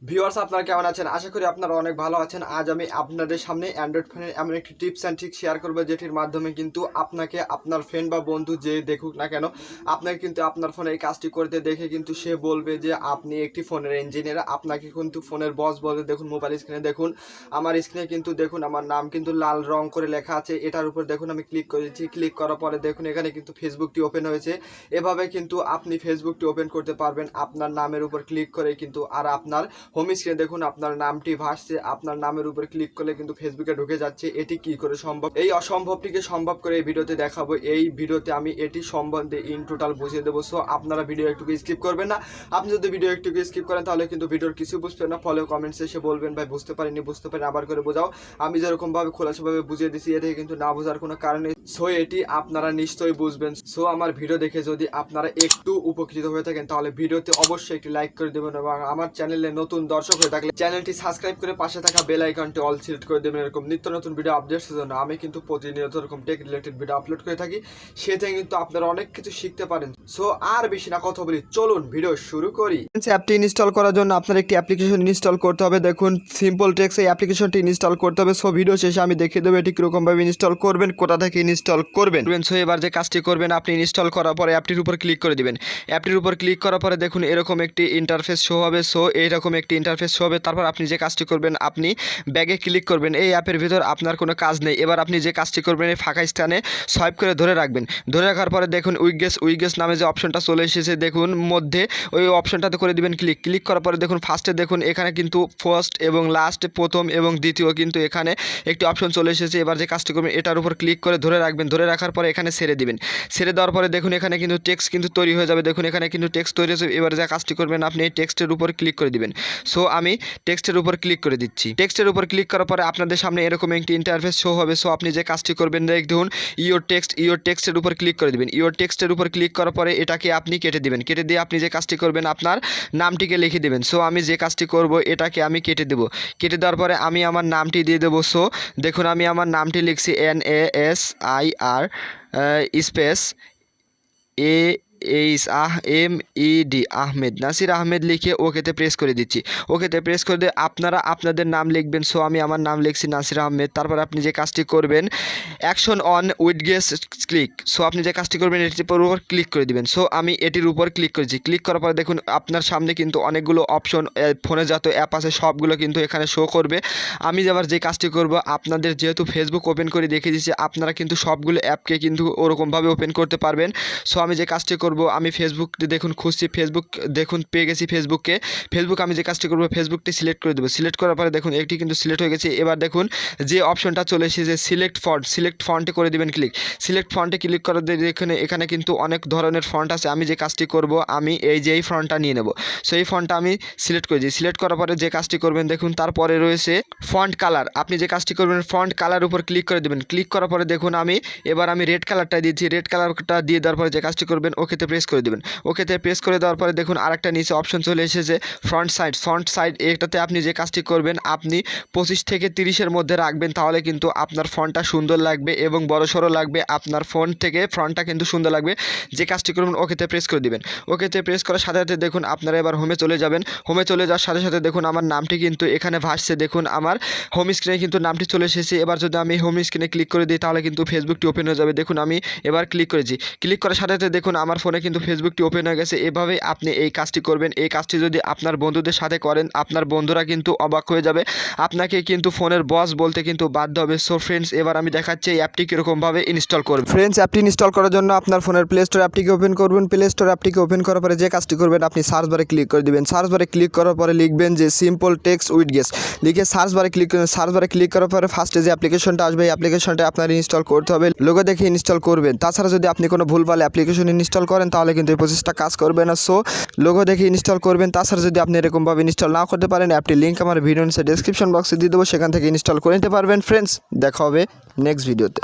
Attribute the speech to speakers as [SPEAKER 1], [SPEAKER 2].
[SPEAKER 1] Viewers আপনারা কেমন আছেন? আশা করি আপনারা অনেক ভালো আছেন। আজ আমি আপনাদের সামনে অ্যান্ড্রয়েড ফোনের এমন একটি টিপস অ্যান্ড ট্রিক শেয়ার করব, যেটির মাধ্যমে কিন্তু আপনাকে আপনার ফ্রেন্ড বা বন্ধু যে দেখুক না কেন, আপনাকে কিন্তু আপনার ফোনে এই কাজটি করতে দেখে কিন্তু সে বলবে যে আপনি একটি ফোনের ইঞ্জিনিয়ার। আপনাকে কিন্তু ফোনের বস বলে। দেখুন মোবাইল স্ক্রিনে দেখুন, আমার স্ক্রিনে কিন্তু দেখুন আমার নাম কিন্তু লাল রং করে লেখা আছে। এটার উপর দেখুন আমি ক্লিক করেছি। ক্লিক করার পরে দেখুন এখানে কিন্তু ফেসবুকটি ওপেন হয়েছে। এভাবে কিন্তু আপনি ফেসবুকটি ওপেন করতে পারবেন আপনার নামের উপর ক্লিক করে কিন্তু। আর আপনার হোম স্ক্রিনে দেখুন আপনার নামটি ভাসছে। আপনার নামের উপর ক্লিক করলে কিন্তু ফেসবুকে ঢুকে যাচ্ছে। এটি কি করে সম্ভব? এই অসম্ভবটিকে সম্ভব করে এই ভিডিওতে দেখাবো। এই ভিডিওতে আমি এটি সম্বন্ধে ইন টোটাল বুঝিয়ে দেবো। সো আপনারা ভিডিও একটু স্কিপ করবেন না। আপনি যদি ভিডিও একটু স্কিপ করেন তাহলে কিন্তু ভিডিওর কিছু বুঝবেন না। ফলে কমেন্টসে এসে বলবেন ভাই বুঝতে পারিনি, আবার করে বোঝাও। আমি যেরকম ভাবে খোলাসাভাবে বুঝিয়ে দিচ্ছি এটাকে কিন্তু না বোঝার কোনো কারণ নেই। সো এটি আপনারা নিশ্চয়ই বুঝবেন। সো আমার ভিডিও দেখে যদি আপনারা একটু উপকৃত হয়ে থাকেন তাহলে ভিডিওতে অবশ্যই একটি লাইক করে দেবেন, এবং আমার চ্যানেলে নতুন দর্শক হয়ে থাকলে চ্যানেলটি সাবস্ক্রাইব করে পাশে থাকা বেল আইকনটি অল সিলেক্ট করে দেবেন। এরকম নিত্য নতুন ভিডিও আপডেটসের জন্য আমি কিন্তু প্রতিনিয়ত এরকম টেক রিলেটেড ভিডিও আপলোড করে থাকি। সেটা কিন্তু আপনারা অনেক কিছু শিখতে পারেন। সো আর বেশি না কথা বলি, চলুন ভিডিও শুরু করি। অ্যাপটি ইনস্টল করার জন্য আপনার একটি অ্যাপ্লিকেশন ইনস্টল করতে হবে। দেখুন সিম্পল টেক্সট এই অ্যাপ্লিকেশনটি ইনস্টল করতে হবে। সো ভিডিও শেষে আমি দেখিয়ে দেবো এটি কীরকমভাবে ইনস্টল করবেন, কোথা থেকে ইনস্টল করবেন। সো এবার যে কাজটি করবেন, আপনি ইনস্টল করার পরে অ্যাপটির উপর ক্লিক করে দিবেন। অ্যাপটির উপর ক্লিক করার পরে দেখুন এরকম একটি ইন্টারফেস শো হবে। সো এইরকম একটি ইন্টারফেস শো হবে। তারপর আপনি যে কাজটি করবেন, আপনি ব্যাগে ক্লিক করবেন। এই অ্যাপের ভিতর আপনার কোনো কাজ নেই। এবার আপনি যে কাজটি করবেন, এই ফাঁকা স্থানে সোয়াইপ করে ধরে রাখবেন। ধরে রাখার পরে দেখুন উইগেস নামে যে অপশনটা চলে এসেছে দেখুন মধ্যে, ওই অপশনটাতে করে দিবেন ক্লিক। ক্লিক করার পরে দেখুন ফার্স্টে দেখুন এখানে কিন্তু ফার্স্ট এবং লাস্ট, প্রথম এবং দ্বিতীয় কিন্তু এখানে একটি অপশন চলে এসেছে। এবার যে কাজটি করবেন এটার উপর ক্লিক করে ধরে রাখবেন। ধরে রাখার পরে এখানে ছেড়ে দিবেন। ছেড়ে দেওয়ার পরে দেখুন এখানে কিন্তু টেক্সট কিন্তু তৈরি হয়ে যাবে। দেখুন এখানে কিন্তু টেক্সট তৈরি হয়েছে। এবার যে কাজটি করবেন আপনি এই টেক্সটের উপর ক্লিক করে দিবেন। সো আমি টেক্সটের উপর ক্লিক করে দিচ্ছি। টেক্সটের উপর ক্লিক করার পরে আপনাদের সামনে এরকম একটি ইন্টারফেস শো হবে। সো আপনি যে কাজটি করবেন দেখুন ইওর টেক্সটের উপর ক্লিক করে দিবেন। ইওর টেক্সটের উপর ক্লিক করার পরে এটাকে আপনি কেটে দিবেন। কেটে দিয়ে আপনি যে কাজটি করবেন আপনার নামটিকে লিখে দিবেন। সো আমি যে কাজটি করব এটাকে আমি কেটে দেব। কেটে দেওয়ার পরে আমি আমার নামটি দিয়ে দেবো। সো দেখুন আমি আমার নামটি লিখছি NASIR space AHMED Ahmed, Nasir Ahmed লিখে ওকেতে প্রেস করে দিচ্ছি। ওকেতে প্রেস করে দিয়ে আপনারা আপনাদের নাম লিখবেন। সো আমি আমার নাম লিখছি নাসির আহমেদ। তারপর আপনি যে কাজটি করবেন অ্যাকশন অন উইডগেস ক্লিক। সো আপনি যে কাজটি করবেন এটির উপর ক্লিক করে দিবেন। সো আমি এটির উপর ক্লিক করেছি। ক্লিক করার পরে দেখুন আপনার সামনে কিন্তু অনেকগুলো অপশন, ফোনে যত অ্যাপ আছে সবগুলো কিন্তু এখানে শো করবে। আমি আবার যে কাজটি করব, আপনাদের যেহেতু ফেসবুক ওপেন করে দেখিয়ে দিচ্ছি, আপনারা কিন্তু সবগুলো অ্যাপকে কিন্তু ওরকমভাবে ওপেন করতে পারবেন। সো আমি যে কাজটি করব, আমি ফেসবুক দেখুন খুঁজছি, ফেসবুক দেখুন পেয়ে গেছি। ফেসবুক আমি যে কাজটি করব ফেসবুকটি সিলেক্ট করে দেবো। সিলেক্ট করার পরে দেখুন এটি কিন্তু সিলেক্ট হয়ে গেছে। এবার দেখুন যে অপশনটা চলে এসেছে সিলেক্ট ফন্টে করে দিবেন ক্লিক। সিলেক্ট ফন্টে ক্লিক করে দিয়ে এখানে কিন্তু অনেক ধরনের ফন্ট আছে। আমি যে কাজটি করব, আমি এই ফন্টটা নিয়ে নেব। সো এই ফন্টটা আমি সিলেক্ট করেছি। সিলেক্ট করার পরে যে কাজটি করবেন দেখুন তারপরে রয়েছে ফন্ট কালার। আপনি যে কাজটি করবেন ফন্ট কালার উপর ক্লিক করে দেবেন। ক্লিক করার পরে দেখুন আমি রেড কালারটা দিয়েছি। রেড কালারটা দিয়ে দেওয়ার পরে যে কাজটি করবেন ওকেতে প্রেস করে দেবেন। ওকেতে প্রেস করে দেওয়ার পরে দেখুন আরেকটা নিচে অপশন চলে এসেছে ফ্রন্ট সাইড। এটাতে আপনি যে কাজটি করবেন আপনি 25 থেকে 30-এর মধ্যে রাখবেন, তাহলে কিন্তু আপনার ফন্টটা সুন্দর লাগবে এবং বড়সড় লাগবে। আপনার ফোন থেকে ফ্রন্টটা কিন্তু সুন্দর লাগবে। যে কাজটি করবেন ওকেতে প্রেস করে দিবেন। ওকেতে প্রেস করার সাথে সাথে দেখুন আপনারা এবার হোমে চলে যাবেন। হোমে চলে যাওয়ার সাথে সাথে দেখুন আমার নামটি কিন্তু এখানে ভাসছে। দেখুন আমার হোম স্ক্রিনে কিন্তু নামটি চলে এসেছে। এবার যদি আমি হোম স্ক্রিনে ক্লিক করে দিই তাহলে কিন্তু ফেসবুকটি ওপেন হয়ে যাবে। দেখুন আমি এবার ক্লিক করেছি। ক্লিক করার সাথে সাথে দেখুন আমার ফোনে কিন্তু ফেসবুকটি ওপেন হয়ে গেছে। এভাবেই আপনি এই কাজটি করবেন। এই কাজটি যদি আপনার বন্ধুদের সাথে করেন, আপনার বন্ধুরা কিন্তু অবাক হয়ে যাবে। আপনাকে কিন্তু ফোনের বস বলতে কিন্তু বাধ্য হবে। সো ফ্রেন্ডস এবার আমি দেখাচ্ছি এই অ্যাপটি কীরকমভাবে ইনস্টল করবেন। ফ্রেন্ডস অ্যাপটি ইনস্টল করার জন্য আপনার ফোনের প্লে স্টোর অ্যাপটিকে ওপেন করবেন। প্লে স্টোর অ্যাপটিকে ওপেন করার পরে যে কাজটি করবেন আপনি সার্চ বারে ক্লিক করে দিবেন। সার্চ বারে ক্লিক করার পরে লিখবেন যে সিম্পল টেক্সট উইডগেস লিখে সার্চ বারে ক্লিক করবেন। সার্চ বারে ক্লিক করার পরে ফার্স্টে যে অ্যাপ্লিকেশনটা আসবে এই অ্যাপ্লিকেশনটা আপনার ইনস্টল করতে হবে। লোগো দেখে ইনস্টল করবেন। তাছাড়া যদি আপনি কোনো ভুলভাল অ্যাপ্লিকেশন ইনস্টল করেন তাহলে কিন্তু এই প্রসেসটা কাজ করবে না। সো লোগো দেখে ইনস্টল করবেন। তাছাড়া যদি আপনি এরকমভাবে ইনস্টল না করতে পারেন, অ্যাপটির লিঙ্ক আমার ভিডিও নিচে ডেসক্রিপশন বক্সে দিয়ে দেবো, সেখান থেকে ইনস্টল করে নিতে পারবেন। ফ্রেন্ডস দেখা হবে নেক্সট ভিডিওতে।